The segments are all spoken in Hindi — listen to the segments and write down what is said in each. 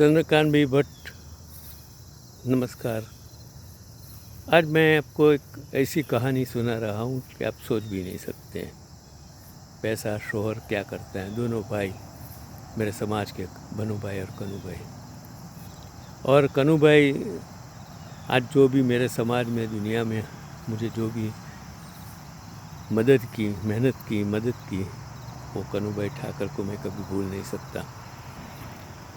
चंद्रकांत भाई भट्ट, नमस्कार। आज मैं आपको एक ऐसी कहानी सुना रहा हूँ कि आप सोच भी नहीं सकते हैं। पैसा शोहर क्या करते हैं दोनों भाई, मेरे समाज के बनू भाई और कनू भाई। और कनू भाई आज जो भी मेरे समाज में, दुनिया में मुझे जो भी मदद की, मेहनत की, मदद की, वो कनू भाई ठाकर को मैं कभी भूल नहीं सकता।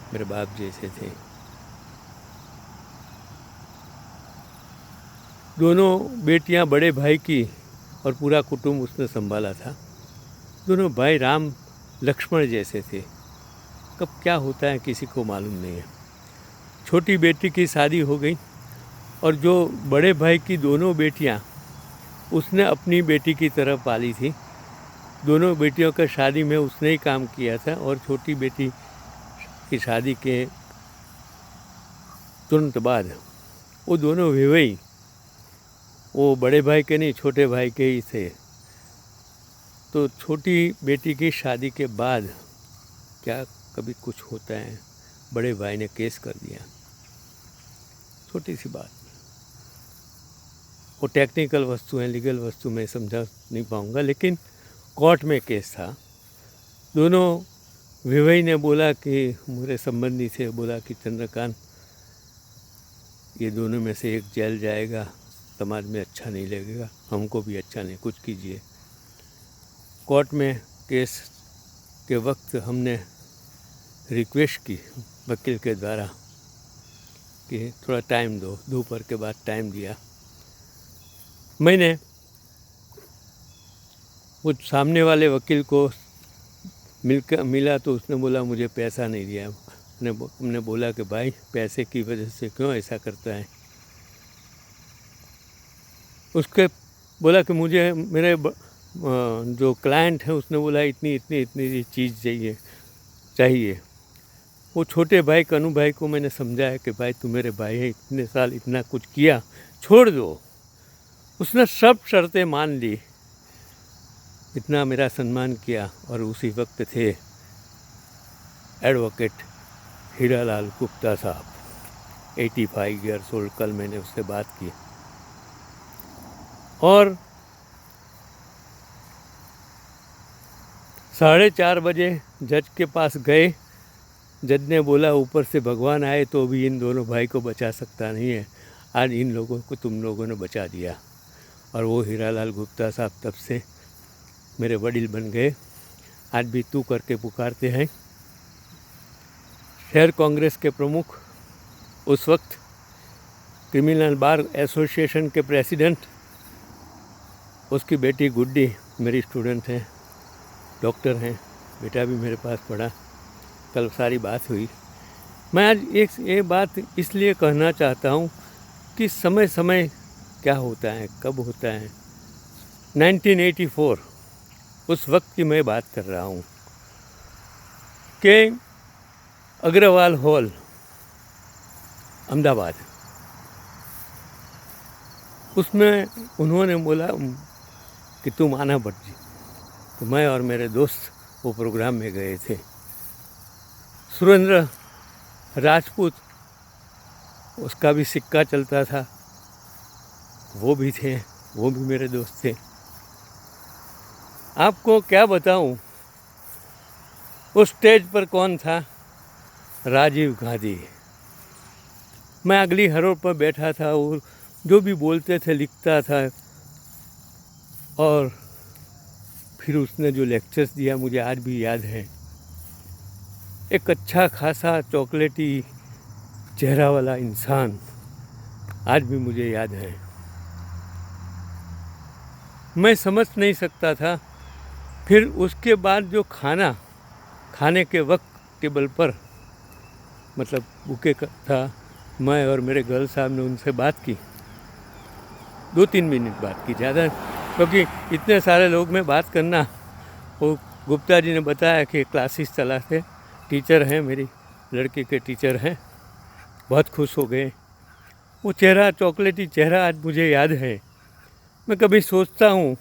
मेरे बाप जैसे थे। दोनों बेटियां बड़े भाई की और पूरा कुटुंब उसने संभाला था। दोनों भाई राम लक्ष्मण जैसे थे। कब क्या होता है किसी को मालूम नहीं है। छोटी बेटी की शादी हो गई और जो बड़े भाई की दोनों बेटियां उसने अपनी बेटी की तरह पाली थी। दोनों बेटियों का शादी में उसने ही काम किया था और छोटी बेटी की शादी के तुरंत बाद वो दोनों विवाही, वो बड़े भाई के नहीं, छोटे भाई के ही थे। तो छोटी बेटी की शादी के बाद क्या कभी कुछ होता है, बड़े भाई ने केस कर दिया। छोटी सी बात, वो टेक्निकल वस्तु है, लीगल वस्तु मैं समझा नहीं पाऊँगा, लेकिन कोर्ट में केस था। दोनों विवाही ने बोला कि मेरे संबंधी से बोला कि चंद्रकांत, ये दोनों में से एक जेल जाएगा, समाज में अच्छा नहीं लगेगा, हमको भी अच्छा नहीं, कुछ कीजिए। कोर्ट में केस के वक्त हमने रिक्वेस्ट की वकील के द्वारा कि थोड़ा टाइम दो। दोपहर के बाद टाइम दिया। मैंने वो सामने वाले वकील को मिला तो उसने बोला मुझे पैसा नहीं दिया। हमने बोला कि भाई पैसे की वजह से क्यों ऐसा करता है। उसके बोला कि मुझे मेरे जो क्लाइंट है उसने बोला इतनी इतनी इतनी चीज़ चाहिए। वो छोटे भाई कनू भाई को मैंने समझाया कि भाई तू मेरे भाई है, इतने साल इतना कुछ किया, छोड़ दो। उसने सब शर्तें मान ली, इतना मेरा सम्मान किया। और उसी वक्त थे एडवोकेट हीरालाल गुप्ता साहब, 85 ईयर्स ओल्ड। कल मैंने उससे बात की और 4:30 बजे जज के पास गए। जज ने बोला ऊपर से भगवान आए तो भी इन दोनों भाई को बचा सकता नहीं है, आज इन लोगों को तुम लोगों ने बचा दिया। और वो हीरालाल गुप्ता साहब तब से मेरे वडील बन गए, आज भी तू करके पुकारते हैं। शहर कांग्रेस के प्रमुख, उस वक्त क्रिमिनल बार एसोसिएशन के प्रेसिडेंट। उसकी बेटी गुड्डी मेरी स्टूडेंट है, डॉक्टर हैं, बेटा भी मेरे पास पढ़ा। कल सारी बात हुई। मैं आज ये बात इसलिए कहना चाहता हूँ कि समय समय क्या होता है, कब होता है। 1984 उस वक्त की मैं बात कर रहा हूँ कि अग्रवाल हॉल अहमदाबाद, उसमें उन्होंने बोला कि तुम आना भट्ट जी। तो मैं और मेरे दोस्त वो प्रोग्राम में गए थे। सुरेंद्र राजपूत, उसका भी सिक्का चलता था, वो भी थे, वो भी मेरे दोस्त थे। आपको क्या बताऊं, उस स्टेज पर कौन था? राजीव गांधी। मैं अगली हरोड़ पर बैठा था और जो भी बोलते थे लिखता था। और फिर उसने जो लेक्चर्स दिया मुझे आज भी याद है। एक अच्छा खासा चॉकलेटी चेहरा वाला इंसान आज भी मुझे याद है। मैं समझ नहीं सकता था। फिर उसके बाद जो खाने के वक्त टेबल पर, मतलब बुके था, मैं और मेरे गर्ल साहब ने उनसे बात की, 2-3 मिनट बात की, ज़्यादा, क्योंकि इतने सारे लोग में बात करना। वो गुप्ता जी ने बताया कि क्लासेस चलाते, टीचर हैं, मेरी लड़की के टीचर हैं। बहुत खुश हो गए। वो चेहरा, चॉकलेटी चेहरा आज मुझे याद है। मैं कभी सोचता हूँ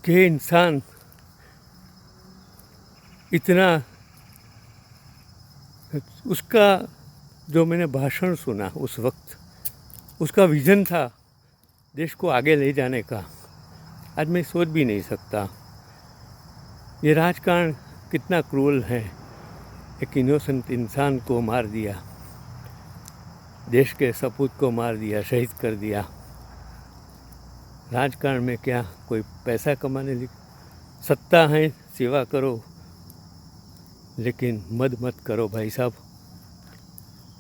कि इंसान इतना उसका जो मैंने भाषण सुना उस वक्त, उसका विज़न था देश को आगे ले जाने का, आज मैं सोच भी नहीं सकता। ये राजकारण कितना क्रूअल है, एक इनोसेंट इंसान को मार दिया, देश के सपूत को मार दिया, शहीद कर दिया। राजकारण में क्या कोई पैसा कमाने लगी? सत्ता है, सेवा करो, लेकिन मद मत करो भाई साहब।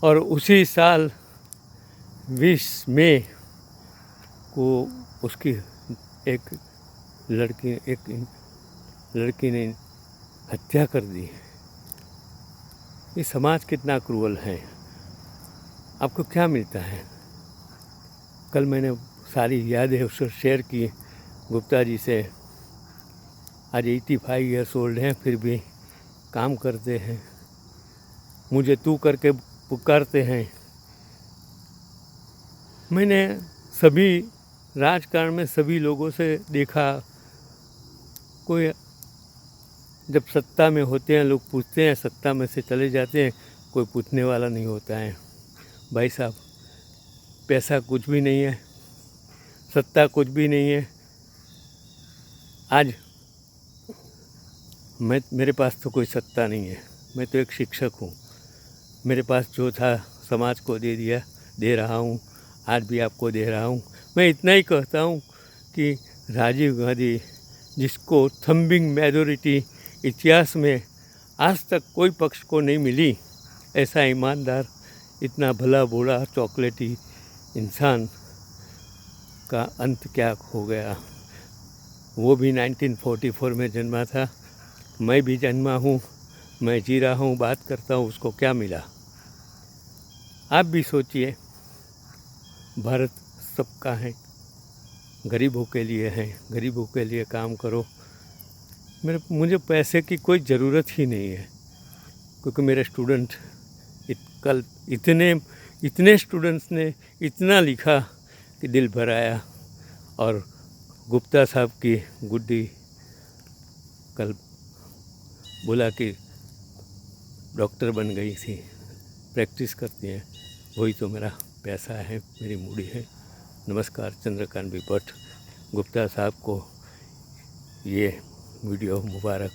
और उसी साल 20 मई को उसकी एक लड़की ने हत्या कर दी। ये समाज कितना क्रूअल है। आपको क्या मिलता है? कल मैंने सारी यादें उससे शेयर की गुप्ता जी से। आज 85 ईयर्स ओल्ड हैं, फिर भी काम करते हैं, मुझे तू करके पुकारते हैं। मैंने सभी राजकारण में सभी लोगों से देखा, कोई जब सत्ता में होते हैं लोग पूछते हैं, सत्ता में से चले जाते हैं, कोई पूछने वाला नहीं होता है। भाई साहब, पैसा कुछ भी नहीं है, सत्ता कुछ भी नहीं है। आज मेरे पास तो कोई सत्ता नहीं है, मैं तो एक शिक्षक हूँ। मेरे पास जो था समाज को दे रहा हूँ, आज भी आपको दे रहा हूँ। मैं इतना ही कहता हूँ कि राजीव गांधी, जिसको थंबिंग मेजॉरिटी इतिहास में आज तक कोई पक्ष को नहीं मिली, ऐसा ईमानदार, इतना भला भोला चॉकलेटी इंसान का अंत क्या हो गया। वो भी 1944 में जन्मा था, मैं भी जन्मा हूँ, मैं जी रहा हूँ, बात करता हूँ, उसको क्या मिला? आप भी सोचिए, भारत सबका है, गरीबों के लिए है, गरीबों के लिए काम करो। मुझे पैसे की कोई ज़रूरत ही नहीं है, क्योंकि मेरे स्टूडेंट कल इतने स्टूडेंट्स ने इतना लिखा कि दिल भर आया। और गुप्ता साहब की गुड्डी कल बोला कि डॉक्टर बन गई थी, प्रैक्टिस करती हैं, वही तो मेरा पैसा है, मेरी मूडी है। नमस्कार, चंद्रकांत भट्ट। गुप्ता साहब को ये वीडियो मुबारक।